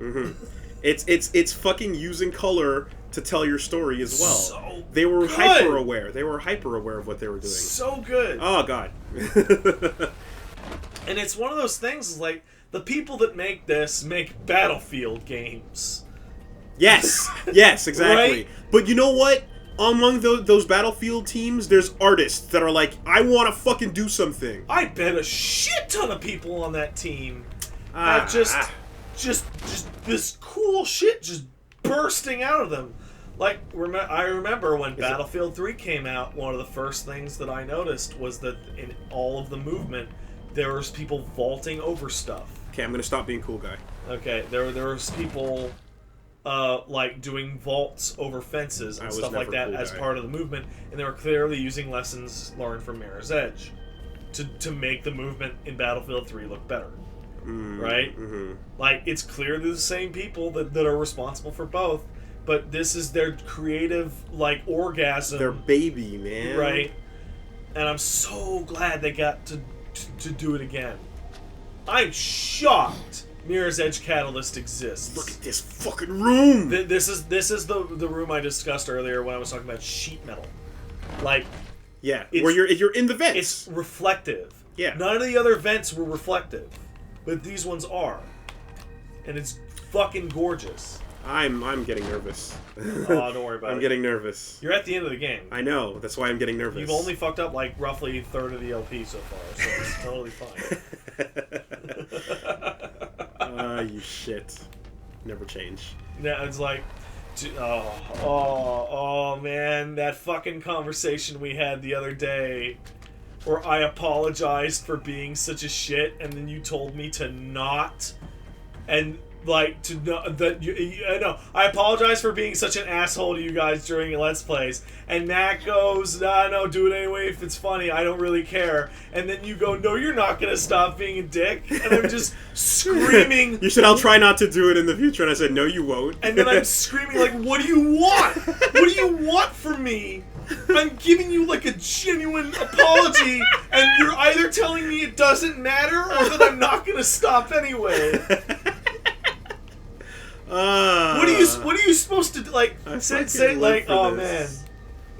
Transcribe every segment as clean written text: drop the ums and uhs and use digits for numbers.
Mm-hmm. It's fucking using color to tell your story as well. So they were good. hyper aware. They were hyper aware of what they were doing. So good. Oh god. And it's one of those things like the people that make this make Battlefield games. Yes, exactly. Right? But you know what? Among those Battlefield teams, there's artists that are like, I want to fucking do something. I bet a shit ton of people on that team have just this cool shit just bursting out of them. Like, I remember when Battlefield 3 came out, one of the first things that I noticed was that in all of the movement, there was people vaulting over stuff. Okay, I'm gonna stop being cool guy. Okay, there was people like doing vaults over fences and stuff like that as part of the movement, and they were clearly using lessons learned from Mirror's Edge to make the movement in Battlefield 3 look better. Right? Mm-hmm. Like, it's clearly the same people that are responsible for both, but this is their creative, like, orgasm. Their baby, man. Right? And I'm so glad they got to do it again. I'm shocked Mirror's Edge Catalyst exists. Look at this fucking room! This is the room I discussed earlier when I was talking about sheet metal. Like, yeah, where you're in the vents. It's reflective. Yeah. None of the other vents were reflective, but these ones are, and it's fucking gorgeous. I'm getting nervous. Oh, don't worry about it. I'm getting nervous. You're at the end of the game. I know. That's why I'm getting nervous. You've only fucked up like roughly a third of the LP so far, so it's totally fine. You shit. Never change. Yeah, it's like, oh man, that fucking conversation we had the other day, where I apologized for being such a shit, and then you told me to not, and like to not that no, I apologize for being such an asshole to you guys during Let's Plays, and Matt goes, no, do it anyway if it's funny, I don't really care, and then you go, no, you're not gonna stop being a dick, and I'm just screaming. You said I'll try not to do it in the future, and I said no, you won't. And then I'm screaming like, what do you want? What do you want from me? I'm giving you like a genuine apology, and you're either telling me it doesn't matter or that I'm not gonna stop anyway. What are you supposed to do? Like say like, oh man,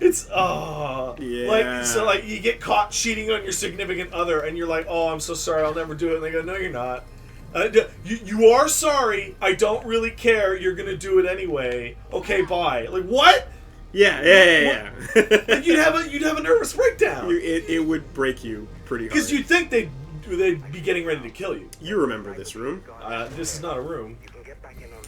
it's yeah. like, so like you get caught cheating on your significant other, and you're like, oh, I'm so sorry, I'll never do it. And they go, no, you're not. You are sorry. I don't really care. You're gonna do it anyway. Okay, bye. Like, what? Yeah. Like, you'd have a nervous breakdown. It would break you pretty hard. Because you'd think they'd be getting ready to kill you. You remember this room? This is not a room.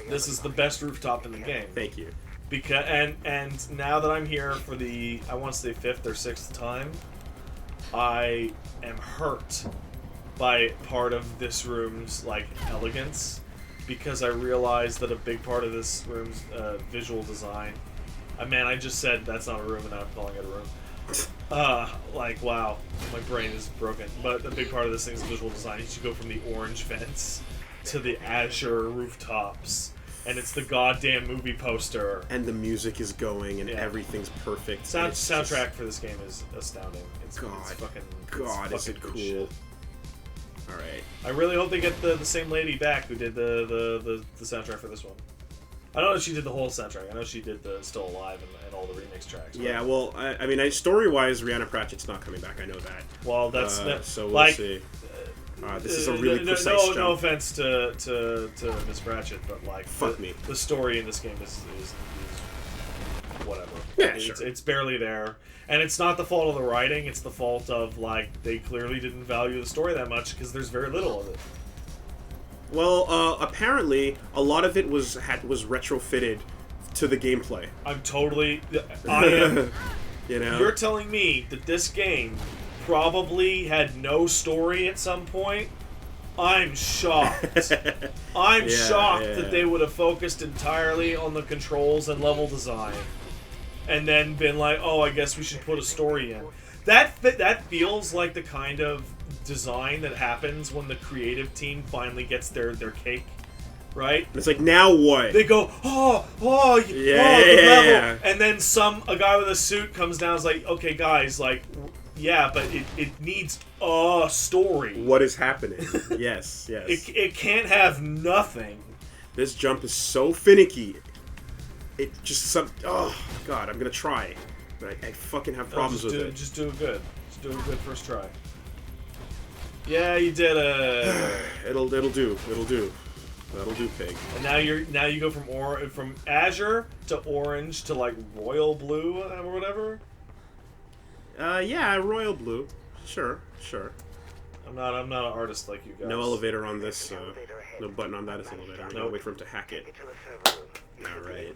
This is the best rooftop in the game. Thank you. Because and now that I'm here for the, I want to say 5th or 6th time, I am hurt by part of this room's like elegance, because I realized that a big part of this room's visual design. Man, I just said that's not a room, and now I'm calling it a room. Like, wow, my brain is broken. But a big part of this thing's visual design. You should go from the orange vents to the azure rooftops, and it's the goddamn movie poster. And the music is going, and everything's perfect. Soundtrack for this game is astounding. It's is it cool? Shit. All right. I really hope they get the same lady back who did the soundtrack for this one. I don't know if she did the whole soundtrack. I know she did the Still Alive and all the remix tracks. Yeah, well, I mean, story-wise, Rihanna Pratchett's not coming back. I know that. Well, that's so we'll like, see. This is a really precise jump. No offense to Miss Pratchett, but like, fuck me. The story in this game is whatever. Yeah, sure. It's barely there, and it's not the fault of the writing. It's the fault of like they clearly didn't value the story that much because there's very little of it. Well, apparently, a lot of it was retrofitted to the gameplay. I am. You know? You're telling me that this game probably had no story at some point? I'm shocked. I'm shocked that they would have focused entirely on the controls and level design, and then been like, "Oh, I guess we should put a story in." That feels like the kind of design that happens when the creative team finally gets their cake, right? It's like, now what? They go, the level, and then a guy with a suit comes down and is like, okay, guys, like, yeah, but it needs a story. What is happening? Yes. It can't have nothing. This jump is so finicky. It just oh god, I'm gonna try, but I fucking have problems with it. Just do it good. Just do it good first try. Yeah, you did it. It'll do. That'll do, pig. And now you go from azure to orange to like royal blue or whatever. Yeah, royal blue. Sure. I'm not an artist like you guys. No elevator on this. No button on that elevator. I'm gonna wait for him to hack it. All right.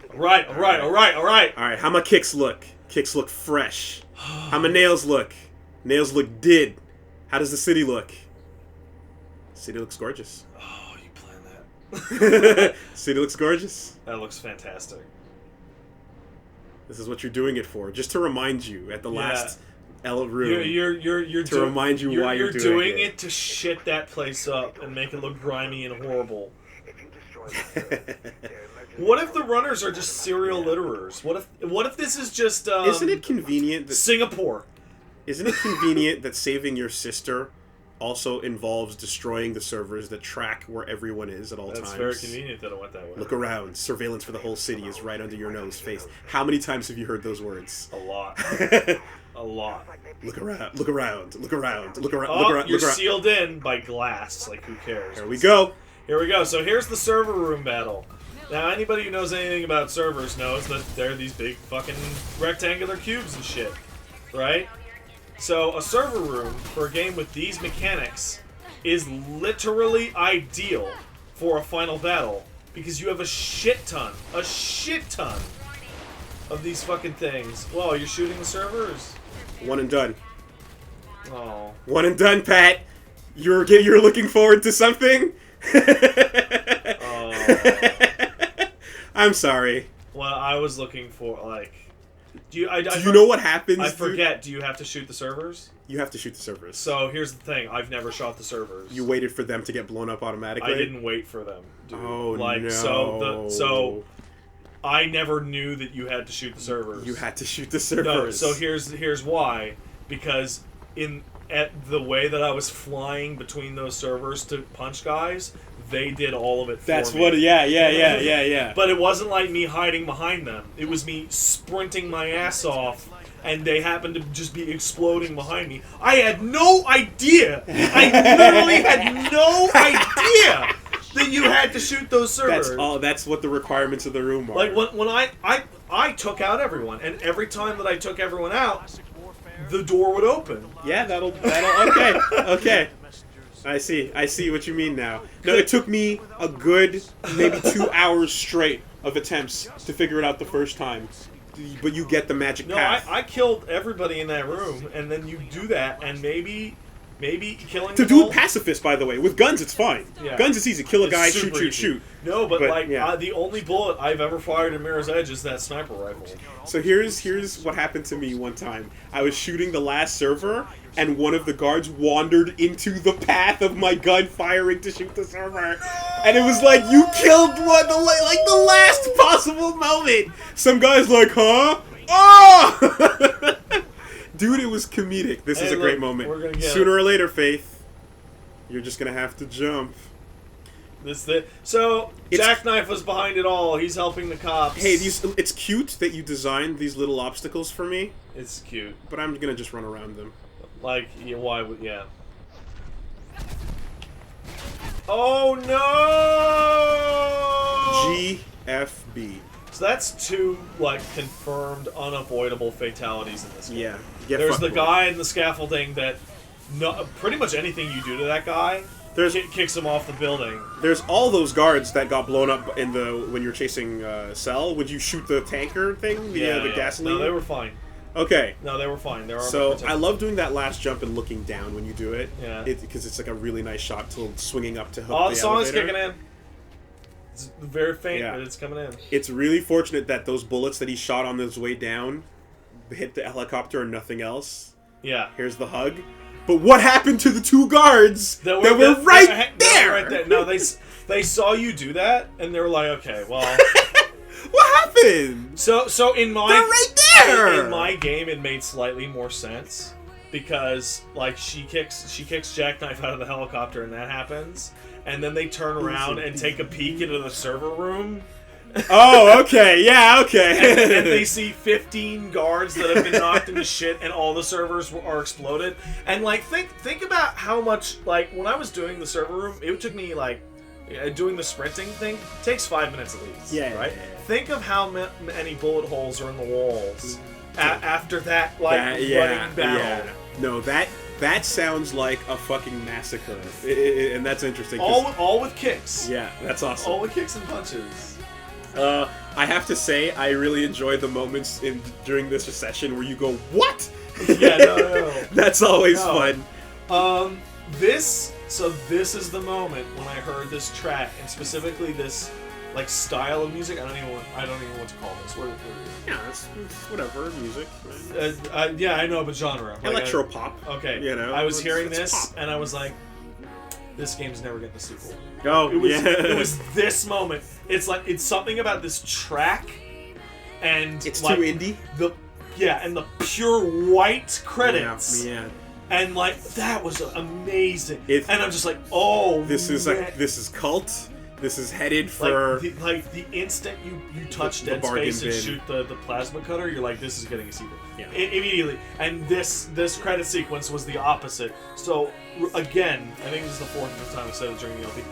All right. How my kicks look? Kicks look fresh. How my nails look? Nails look did. How does the city look? City looks gorgeous. Oh, you planned that. City looks gorgeous. That looks fantastic. This is what you're doing it for, just to remind you at the last room. You're to remind you why you're doing it to shit that place up and make it look grimy and horrible. What if the runners are just serial litterers? What if this is just Isn't it convenient that Singapore? Isn't it convenient that saving your sister also involves destroying the servers that track where everyone is at all times? That's very convenient that it went that way. Look around. Surveillance for the whole city is right under your nose, face. How many times have you heard those words? A lot. A lot. Look around. Look around. Look around. Look around. Oh, look around. you're look around. sealed in by glass. Like, who cares? Here we go. Here we go. So here's the server room battle. Now, anybody who knows anything about servers knows that they're these big fucking rectangular cubes and shit. Right? So, a server room for a game with these mechanics is literally ideal for a final battle. Because you have a shit ton of these fucking things. Whoa, you're shooting the servers? One and done. Oh. One and done, Pat. You're looking forward to something? Oh. I'm sorry. Well, I was looking for, like... Do you know what happens? I forget. Do you have to shoot the servers? You have to shoot the servers. So here's the thing. I've never shot the servers. You waited for them to get blown up automatically? I didn't wait for them, dude. Oh, like, no. So I never knew that you had to shoot the servers. You had to shoot the servers. No, so here's why. Because at the way that I was flying between those servers to punch guys, they did all of it for me. That's what, yeah. But it wasn't like me hiding behind them. It was me sprinting my ass off, and they happened to just be exploding behind me. I had no idea. I literally had no idea that you had to shoot those servers. That's what the requirements of the room are. Like, when I took out everyone, and every time that I took everyone out, the door would open. Yeah, that'll okay. I see what you mean now. No, it took me a good maybe 2 hours straight of attempts to figure it out the first time. But you get the magic path. No, I killed everybody in that room, and then you do that, and maybe killing to them do all, it pacifist, by the way. With guns, it's fine. Yeah. Guns, it's easy. Kill a guy, It's super easy. shoot. No, but like yeah. the only bullet I've ever fired in Mirror's Edge is that sniper rifle. So here's what happened to me one time. I was shooting the last server, and one of the guards wandered into the path of my gun firing to shoot the server. And it was like, you killed one, the last possible moment. Some guy's like, huh? Oh! Dude, it was comedic. This is a great moment. We're gonna get Sooner or later, Faith, you're just gonna have to jump. Jackknife was behind it all. He's helping the cops. Hey, it's cute that you designed these little obstacles for me. It's cute. But I'm gonna just run around them. Like, why would... Yeah. Oh, no! GFB. So that's two, like, confirmed, unavoidable fatalities in this game. Yeah. There's the guy in the scaffolding that... pretty much anything you do to that guy kicks him off the building. There's all those guards that got blown up when you're chasing Cell. Would you shoot the tanker thing? The gasoline? No, they were fine. Okay. No, they were fine. So I love doing that last jump and looking down when you do it. Yeah. Because it's like a really nice shot to swinging up to hook the the song is elevator. kicking in. It's very faint, but it's coming in. It's really fortunate that those bullets that he shot on his way down hit the helicopter and nothing else. Yeah. Here's the hug. But what happened to the two guards that were right there? No, they saw you do that, and they were like, okay, well... What happened? So in my... They're right there! In my game, it made slightly more sense. Because, like, she kicks Jackknife out of the helicopter, and that happens. and then they turn around and take a peek into the server room. Oh, okay, yeah, okay. And they see 15 guards that have been knocked into shit, and all the servers are exploded. And like, think about how much, like, when I was doing the server room, it took me like doing the sprinting thing takes 5 minutes at least. Yeah, right. yeah. Think of how many bullet holes are in the walls after that, like running battle. Yeah. No, that sounds like a fucking massacre, and that's interesting. All with kicks. Yeah, that's awesome. All with kicks and punches. I have to say, I really enjoyed the moments during this session where you go, "What?" Yeah, no. That's always fun. This is the moment when I heard this track, and specifically this like style of music. I don't even know what to call this. What Yeah, it's whatever music. Right? yeah, I know, but genre. Electro pop. Okay. You know, I was hearing it's this, pop. and I was like, this game's never getting a sequel. Oh, It was this moment. It's like, it's something about this track, and it's like, too indie. And the pure white credits. Yeah. And like, that was amazing. And I'm just like, oh, this is cult. This is headed for the instant you touch Dead Space and shoot the plasma cutter, you're like, this is getting a sequel. Yeah. Immediately. And this credit sequence was the opposite. So again, I think this is the 4th or 5th time I said it during the LP.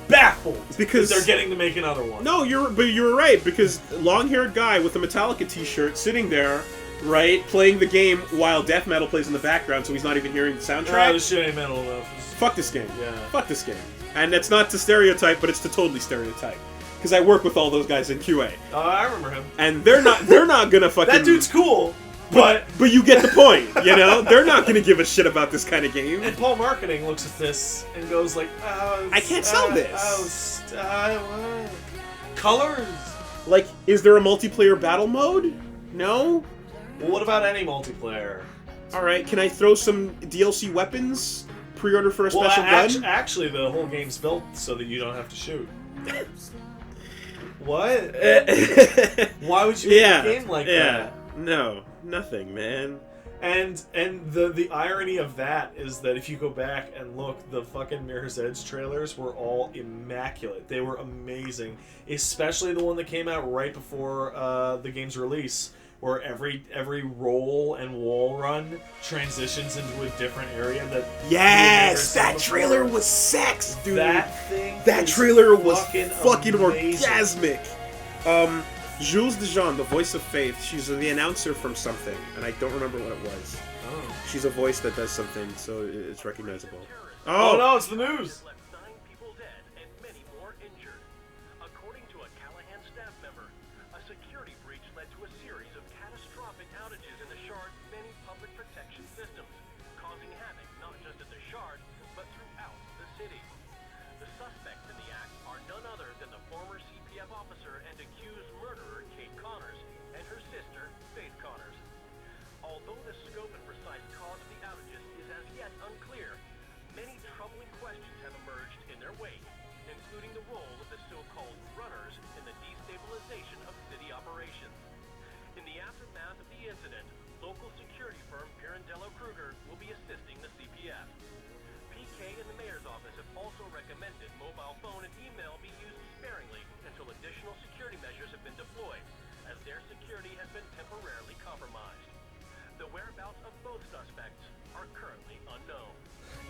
Baffled because they're getting to make another one. No, you're right, because long-haired guy with a Metallica t-shirt sitting there, right, playing the game while death metal plays in the background, so he's not even hearing the soundtrack. Oh, this shit ain't metal enough. Fuck this game. Yeah. Fuck this game. And that's not to stereotype, but it's to totally stereotype. Because I work with all those guys in QA. Oh, I remember him. And they're not gonna fucking... That dude's cool, but you get the point, you know? They're not gonna give a shit about this kind of game. And Paul Marketing looks at this and goes like, I can't sell this. Colors. Like, is there a multiplayer battle mode? No? Well, what about any multiplayer? Alright, can I throw some DLC weapons? Pre-order for a special gun? Actually, the whole game's built so that you don't have to shoot. What? Why would you make a game like that? No, nothing, man. And the irony of that is that if you go back and look, the fucking Mirror's Edge trailers were all immaculate. They were amazing, especially the one that came out right before the game's release, where every roll and wall run transitions into a different area that that trailer was sex, dude. That trailer was fucking orgasmic. Jules Dijon, the voice of Faith, she's the announcer from something, and I don't remember what it was. Oh. She's a voice that does something, so it's recognizable. Oh no, it's the news.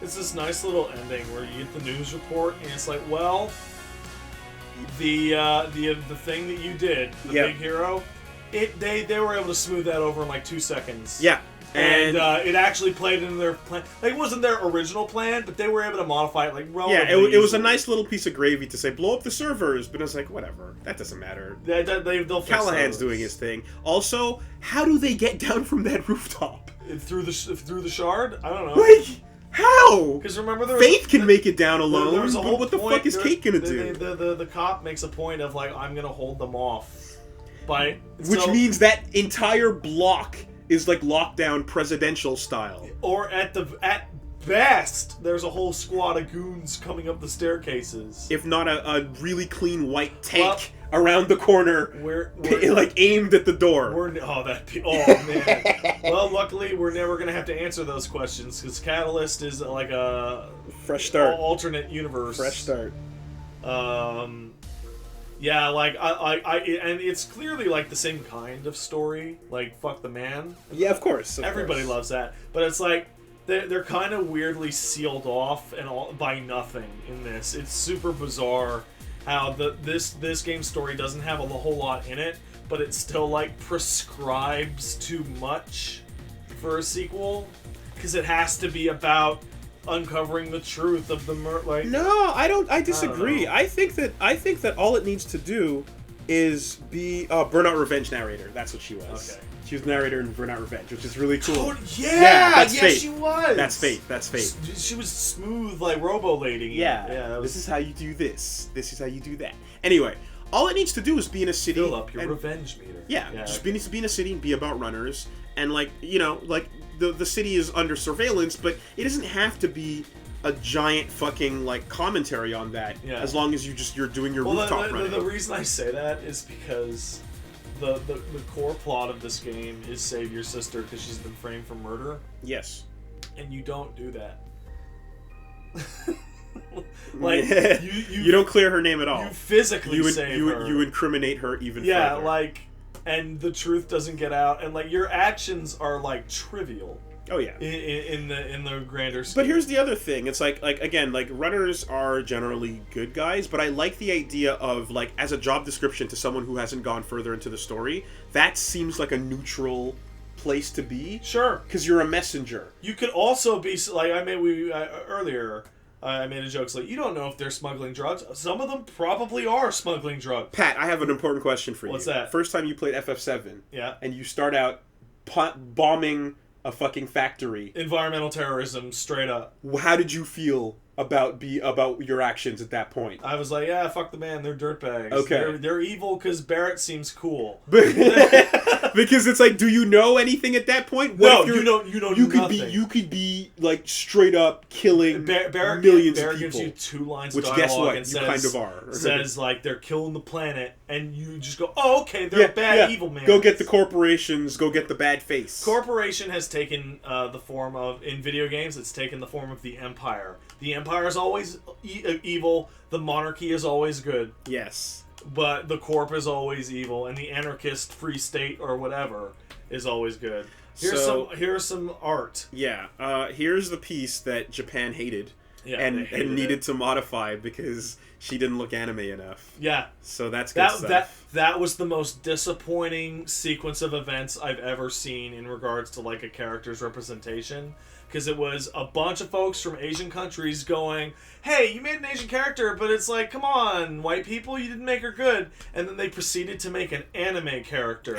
It's this nice little ending where you get the news report, and it's like, well, the thing that you did, the big hero, they were able to smooth that over in like 2 seconds. Yeah. And it actually played into their plan. Like, it wasn't their original plan, but they were able to modify it like relatively it was a nice little piece of gravy to say, blow up the servers, but it's like, whatever. That doesn't matter. They'll fix Callahan's those. doing his thing. Also, how do they get down from that rooftop? Through the shard? I don't know. Like, how? Because remember, Faith can make it down alone, there was a whole but what the fuck is Kate gonna do? The cop makes a point of, like, I'm gonna hold them off. Which means that entire block is like lockdown presidential style. Or at best, there's a whole squad of goons coming up the staircases. If not a really clean white tank around the corner, We're like aimed at the door. Oh man. Well, luckily we're never gonna have to answer those questions because Catalyst is like a fresh start, alternate universe. Fresh start. Yeah, like and it's clearly like the same kind of story. Like fuck the man. Yeah, of course. Everybody loves that, but it's like they're kind of weirdly sealed off and all by nothing in this. It's super bizarre how this game's story doesn't have a whole lot in it, but it still like prescribes too much for a sequel because it has to be about uncovering the truth of the murder. Like, no, I disagree. I think that all it needs to do is be Burnout Revenge narrator. That's what she was. Okay. She was narrator in Burnout Revenge, which is really cool. That's Fate. she was. That's Fate. She was smooth, like robo-lady. Yeah. This is how you do this. This is how you do that. Anyway, all it needs to do is be in a city. Fill up your revenge meter. Yeah, just be in a city and be about runners. And like, like the city is under surveillance, but it doesn't have to be a giant fucking like commentary on that. Yeah. As long as you're doing your rooftop running. The reason I say that is because the core plot of this game is save your sister because she's been framed for murder. Yes. And you don't do that. Like you don't clear her name at all. You physically save her. You incriminate her even further. Yeah, like, and the truth doesn't get out, and like your actions are like trivial. Oh yeah. In the grander scheme. But here's the other thing. It's like again, like runners are generally good guys, but I like the idea of like as a job description to someone who hasn't gone further into the story, that seems like a neutral place to be. Sure. Because you're a messenger. You could also be like earlier. I made a joke. It's like, you don't know if they're smuggling drugs. Some of them probably are smuggling drugs. Pat, I have an important question for you. What's that? First time you played FF7. Yeah. And you start out bombing a fucking factory. Environmental terrorism, straight up. How did you feel about your actions at that point? I was like, yeah, fuck the man. They're dirtbags. Okay. They're evil because Barrett seems cool. Because it's like, do you know anything at that point? What no, you don't. You could be like straight up killing Barrett millions of Barrett people. Gives you 2 lines which of guess dialogue what? and You says, kind of are. Says like they're killing the planet, and you just go, oh, okay, they're a bad evil man. Go get the corporations. Go get the bad face. Corporation has taken the form of in video games. It's taken the form of the Empire. The Empire is always evil. The monarchy is always good. Yes. But the Corp is always evil, and the anarchist free state or whatever is always good. Here's some art. Yeah. Here's the piece that Japan hated. Yeah, and needed to modify because she didn't look anime enough. Yeah. So that's good stuff. That was the most disappointing sequence of events I've ever seen in regards to like a character's representation. Because it was a bunch of folks from Asian countries going, hey, you made an Asian character, but it's like, come on, white people, you didn't make her good. And then they proceeded to make an anime character.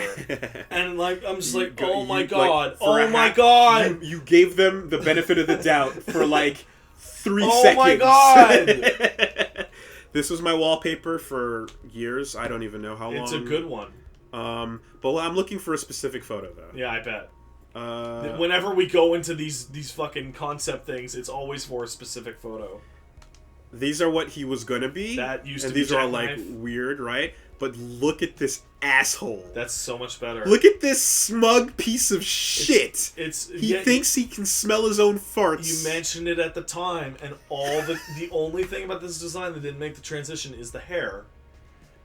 And like, I'm just like, oh my god, oh my god. You gave them the benefit of the doubt for like 3 seconds. Oh my god. This was my wallpaper for years. I don't even know how long. It's a good one. But I'm looking for a specific photo though. Yeah, I bet. Whenever we go into these fucking concept things, it's always for a specific photo. These are what he was gonna be. That used to be. And these are all like weird, right? But look at this asshole. That's so much better. Look at this smug piece of shit. He thinks he can smell his own farts. You mentioned it at the time, and all the only thing about this design that didn't make the transition is the hair.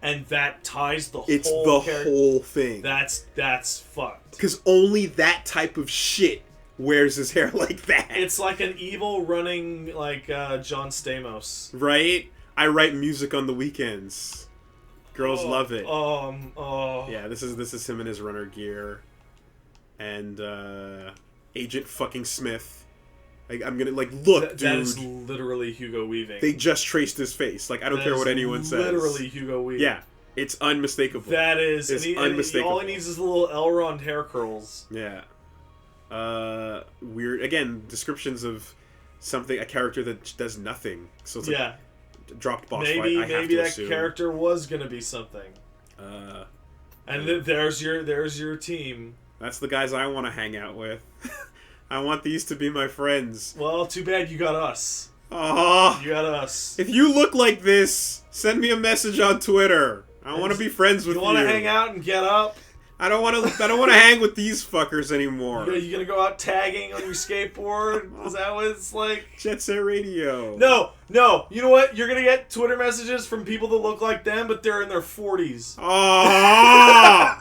And that ties the whole thing. That's fucked. Because only that type of shit wears his hair like that. It's like an evil running like John Stamos. Right? I write music on the weekends. Girls love it. Yeah, this is him in his runner gear. And Agent fucking Smith. I'm gonna look, dude. That is literally Hugo Weaving. They just traced his face. Like I don't care what anyone says. Literally Hugo Weaving. Yeah, it's unmistakable. That is, unmistakable. All he needs is little Elrond hair curls. Yeah. Weird. Again, descriptions of a character that does nothing. So it's like dropped boss fight. Maybe that character was gonna be something. And there's your team. That's the guys I want to hang out with. I want these to be my friends. Well, too bad you got us. Oh, you got us. If you look like this, send me a message on Twitter. I want to be friends with you. You want to hang out and get up? I don't want to hang with these fuckers anymore. You gonna go out tagging on your skateboard? Is that what it's like? Jet Set Radio. No. You know what? You're gonna get Twitter messages from people that look like them, but they're in their 40s. Oh.